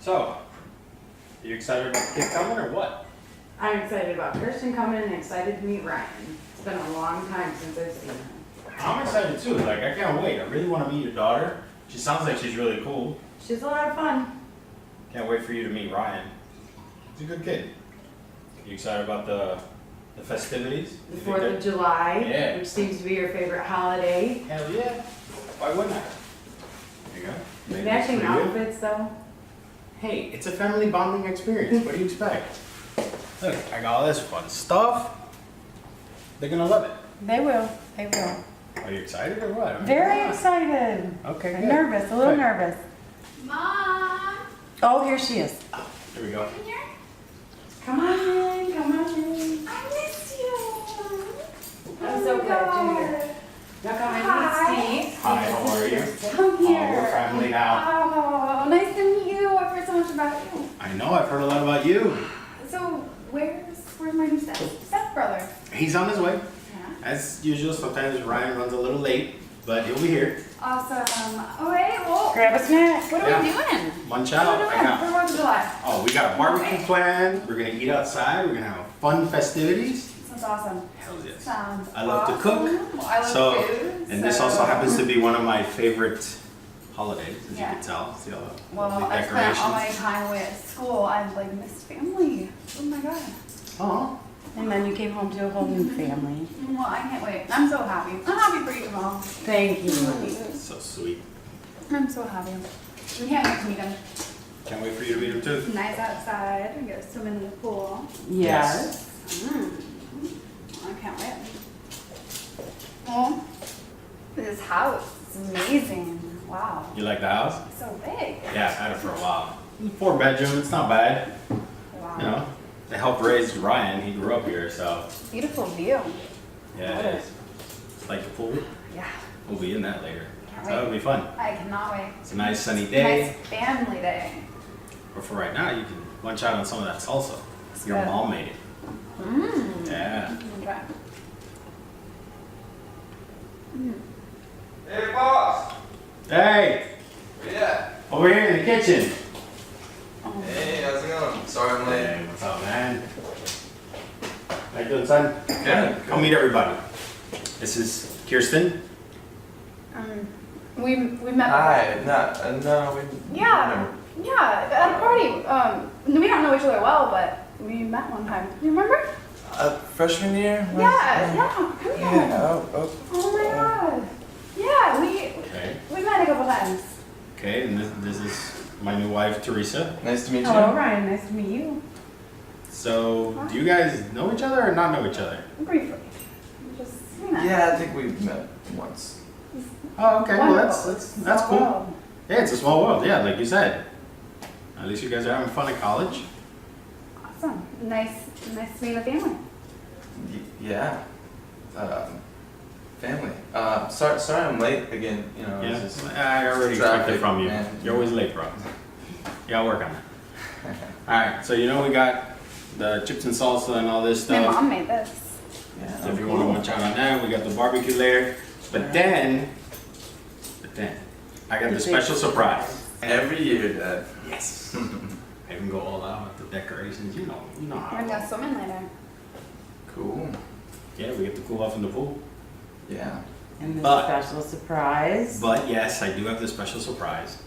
So, are you excited about the kid coming or what? I'm excited about Kirsten coming and excited to meet Ryan. It's been a long time since I've seen him. I'm excited too. Like, I can't wait. I really want to meet your daughter. She sounds like she's really cool. She's a lot of fun. Can't wait for you to meet Ryan. He's a good kid. You excited about the festivities? The 4th of July, Yeah. which seems to be your favorite holiday. Hell yeah. Why wouldn't I? There you go. Maybe Matching it's for you. outfits though. Hey, it's a family bonding experience. What do you expect? Look, I got all this fun stuff. They're gonna love it. They will. They will. Are you excited or what? I mean, Very come on. excited. Okay, I'm good. nervous, a little Good. nervous. Mom! Oh, here she is. Here we go. Come here. Come on in, come on in. I missed you. I'm so glad you're here. Now come in, Hi. meet Steve. Hi, how are you? Come Oh, here. we're family now. Oh, nice to meet you. I've heard so much about you. I know, I've heard a lot about you. So, where's my new stepbrother? He's on his way. Yeah. As usual, sometimes Ryan runs a little late, but he'll be here. Awesome. Okay, well, Grab a snack. what are we doing? Munch What are out. we I doing got. for 4th of July? Oh, we got a barbecue planned. We're gonna eat outside. We're gonna have fun festivities. Sounds awesome. Hell yes. Sounds I love to awesome. cook. Well, I love So, food. and this so- also happens to be one of my favorite holidays, as Yeah. you can tell. See all the Well, lovely I spent all my decorations. time away at school. I've like missed family. Oh my god. Oh, And then you came home to a whole new family. Well, I can't wait. I'm so happy. I'm happy for you, Mom. Thank you. so sweet. I'm so happy. We can't wait to meet him. Can't wait for you to meet him too. It's nice outside. We get to swim in the pool. Yes. I can't wait. Well, this house is amazing. Wow. You like the house? It's so big. Yeah, I've had it for a while. 4 bedroom, it's not bad. Wow. You know, they helped raise Ryan. He grew up here, so Beautiful view. yeah, it is. It's like the pool. Yeah. We'll be in that later. Can't So that'll wait. be fun. I cannot wait. It's a nice sunny day. Nice family day. But for right now, you can lunch out on some of that salsa. Your good. mom made it. Mmm. Yeah. Okay. Hey, boss! Hey, Yeah. over here in the kitchen. Hey, how's it going? Sorry I'm late. Hey, what's up, man? How you doing, son? Good. Come meet everybody. This is Kirsten. We met. Hi. No, we. Yeah. Yeah. At a party. We don't know each other well, but we met one time. You remember? Freshman year? Yeah. Come here. Yeah. Oh my god. Yeah. Okay. We met a couple times. Okay, and this is my new wife, Teresa. Nice to meet you. Hello, Ryan. Nice to meet you. So, do you guys know each other or not know each other? Briefly. Just we met. Yeah, I think we met once. Oh, okay. Well, Wonderful. that's So cool. well. Yeah, it's a small world. Yeah, like you said. At least you guys are having fun at college. Awesome. Nice to meet the family. Yeah. Family. Sorry I'm late again. You know. Yeah, It's just I already expected traffic, from you. man. You're always late, bro. You gotta work on it. All right, so you know we got the chips and salsa and all this My stuff. mom made this. Yeah. So if you want to munch out on that, we got the barbecue later. But then, I got the special surprise. Every year, Dad. Yes. I can go all out with the decorations. You know how. We're I gonna roll. swim in later. Cool. Yeah, we get to cool off in the pool. Yeah. And this But- special surprise. But yes, I do have the special surprise.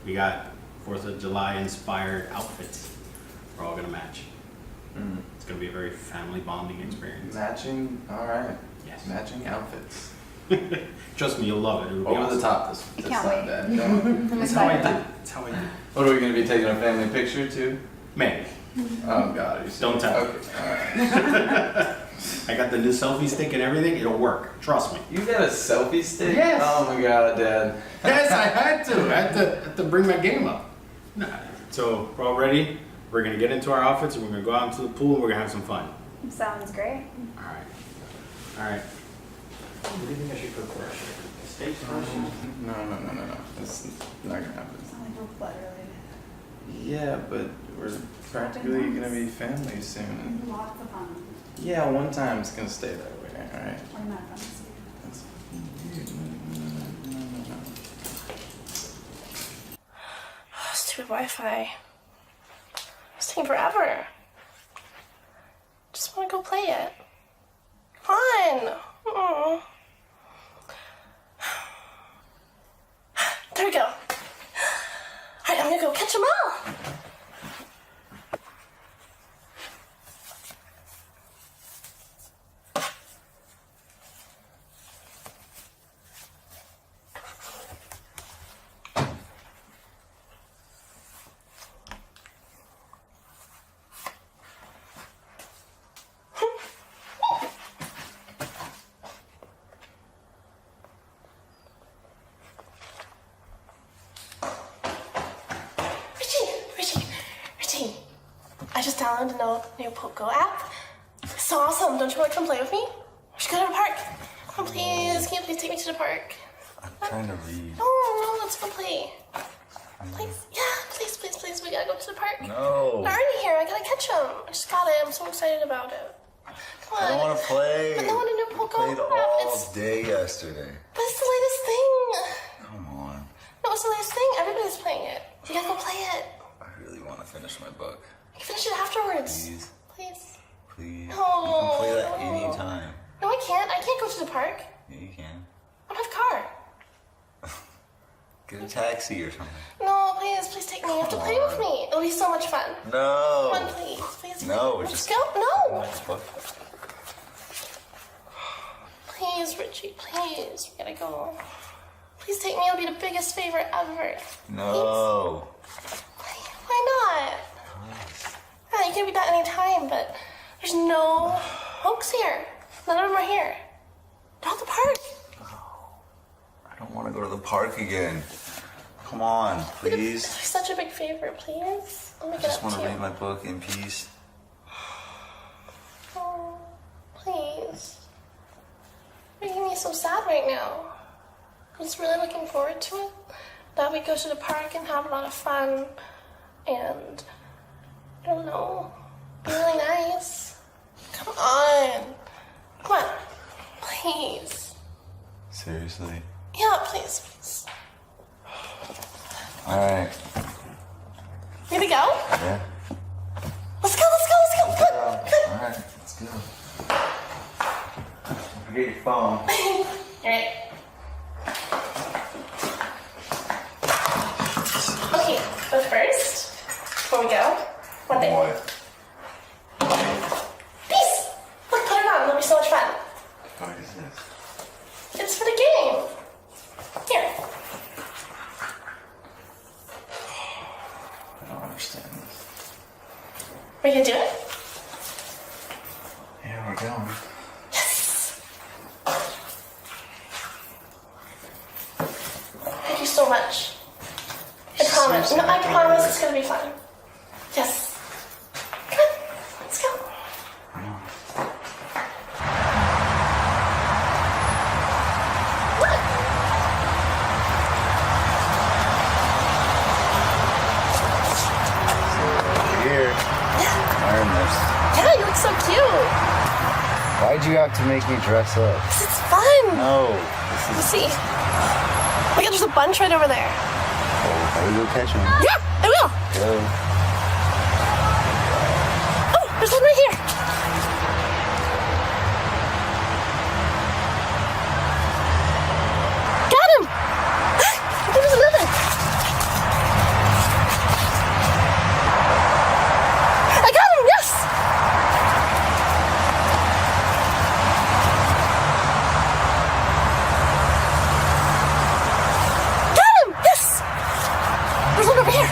We got 4th of July inspired outfits. We're all gonna match. Mm. It's gonna be a very family bonding experience. Matching. All right. Yes. Matching outfits. Trust me, you'll love it. It'll be Over awesome. the top this Can't time, wait. Dad. Don't- I'm That's how I excited. do. That's how I do. What are we gonna be taking a family picture too? Man, Oh God, you Don't tell. Okay, all right. I got the new selfie stick and everything. It'll work. Trust me. You got a selfie stick? Yes. Oh my God, Dad. Yes, I had to. I had to bring my game up. Nah. So we're all ready. We're gonna get into our outfits and we're gonna go out into the pool and we're gonna have some fun. Sounds great. All right. All right. What do you think I should cook first? Steak first? No. That's not gonna happen. It's not like we're blood related. Yeah, but we're practically gonna be family soon. Lots of fun. Yeah, one time it's gonna stay that way, all right? We're not friends. That's weird. No. Stupid Wi-Fi. taking forever. Just want to go play it. Come on. Mm. There we go. All right, I'm gonna go catch them all. I just downloaded a new Poco app. It's so awesome. Don't you want to come play with me? We should go to the park. Come on, please. Can you please take me to the park? I'm trying to read. No, let's go play. Please, yeah, please. We gotta go to the park. No. They're already here. I gotta catch them. I just got it. I'm so excited about it. Come on. I don't want to play. But no one knew Poco Played app. all day yesterday. But it's the latest thing. Come on. No, it's the latest thing. Everybody's playing it. You gotta go play it. I really want to finish my book. You can finish it afterwards. Please. Please. Please. No. You can play that anytime. No, I can't. I can't go to the park. Yeah, you can. I don't have a car. Get a taxi or something. No, please take me. You have to play with me. It'll be so much fun. No. Come on, please. No, Let's just go. No. Nice book. Please, Richie, please. We gotta go. Please take me. It'll be the biggest favorite ever. No. Why not? Yeah, you can be that anytime, but there's no folks here. None of them are here. They're at the park. I don't want to go to the park again. Come on, please. You're such a big favorite, please. Let me I get just up want to to you. read my book in peace. Oh, please. You're making me so sad right now. I'm just really looking forward to it. That we go to the park and have a lot of fun. And, I don't know, be really nice. Come on. Come on. Please. Seriously? Yeah, please. Alright. Ready to go? Yeah. Let's go. Come on. Alright, let's go. Don't forget your phone. Alright. Okay, but first, before we go, one thing. What? Peace! Look, put it on. It'll be so much fun. What is this? It's for the game. Here. I don't understand this. Are you gonna do it? Yeah, we're going. Yes! Thank you so much. I promise. No, I promise it's gonna be fun. Yes. Come on. Let's go. Here. Learn this. Yeah, you look so cute. Why'd you have to make me dress up? 'Cause it's fun. No. Let's see. Look, there's a bunch right over there. I will go catch him. Yeah, I will. Go. Oh, there's one right here. Got him. There's another. I got him, yes. Got him, yes. There's one over here.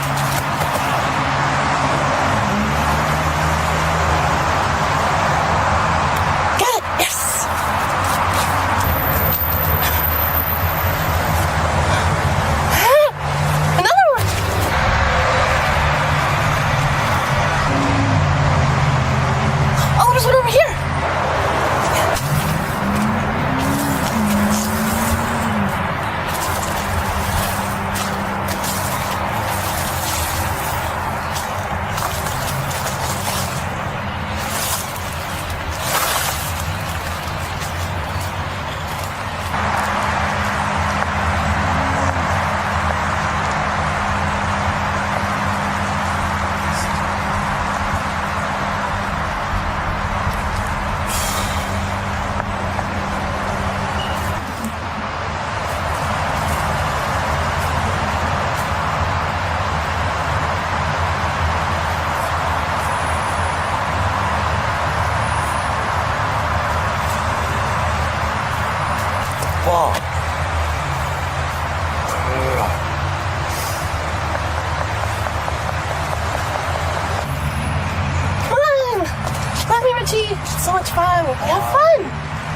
so much fun. Have fun.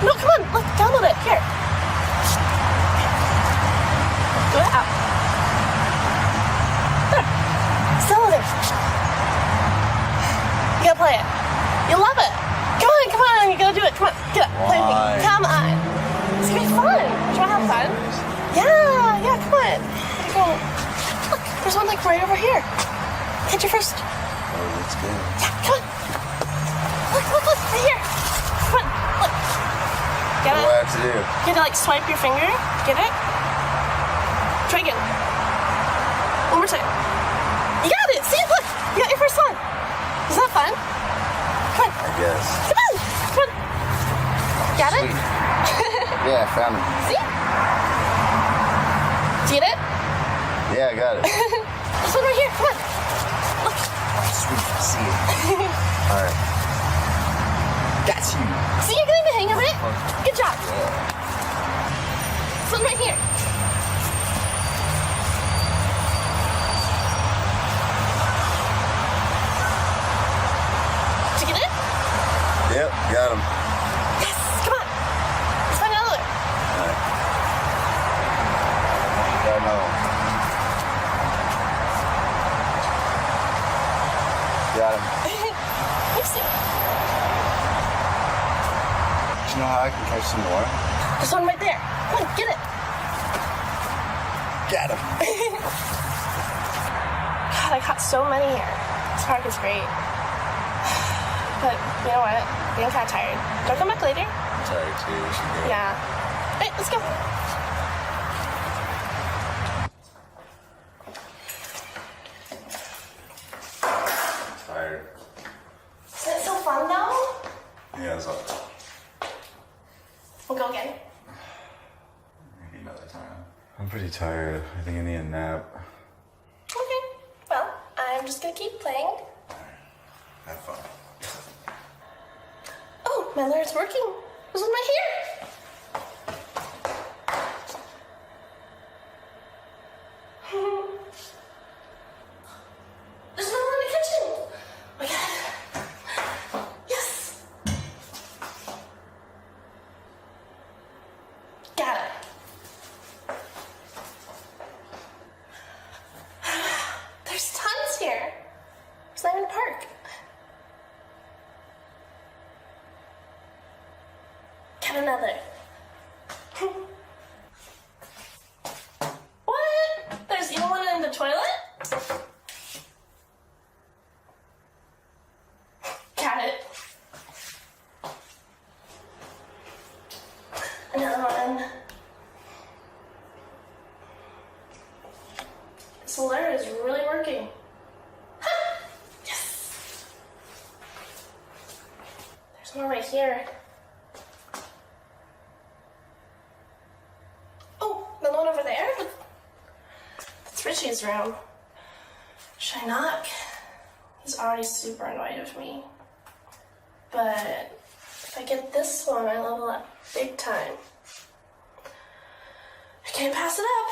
No, come on. Look, download it. Here. Go out. There. It's downloaded. You gotta play it. You'll love it. Come on. You gotta do it. Come on. Get up. Play with me. Why? Come on. It's gonna be fun. Do you wanna have fun? Yeah, come on. Where'd you go? Look, there's one like right over here. Catch your first. Oh, that's good. Yeah, come on. Look, right here. Come on, look. Get What do it? I have to do? You have to like swipe your finger. Get it? Try again. One more time. You got it. See, look. You got your first one. Is that fun? Come on. I guess. Come on. Got it? Sweet. Yeah, I found it. See? Do you get it? Yeah, I got it. This one right here. Come on. Look. Sweet. I see it. All right. Got you. See, you're getting the hang of it. Good job. This one right here. Did you get it? Yep, got him. Yes. Come on. Let's find another. All right. Got another one. Got him. You see. Do you know how I can catch some more? This one right there. Come on, get it. Got him. God, I caught so many here. This park is great. But you know what? I'm getting kind of tired. Don't come back later? I'm tired too. We should go. Yeah. Hey, let's go. I'm tired. Isn't it so fun though? Yeah, it's all. We'll go again. Maybe another time. I'm pretty tired. I think I need a nap. Okay. Well, I'm just gonna keep playing. Have fun. Oh, my lure's working. This one right here. There's another one in the kitchen. Oh my God. Yes. Got it. There's tons here. It's not even a park. Got another. What? There's even one in the toilet? Got it. Another one. This lure is really working. Yes. There's one right here. Oh, the one over there? That's Richie's room. Should I knock? He's already super annoyed with me. But if I get this one, I level up big time. I can't pass it up.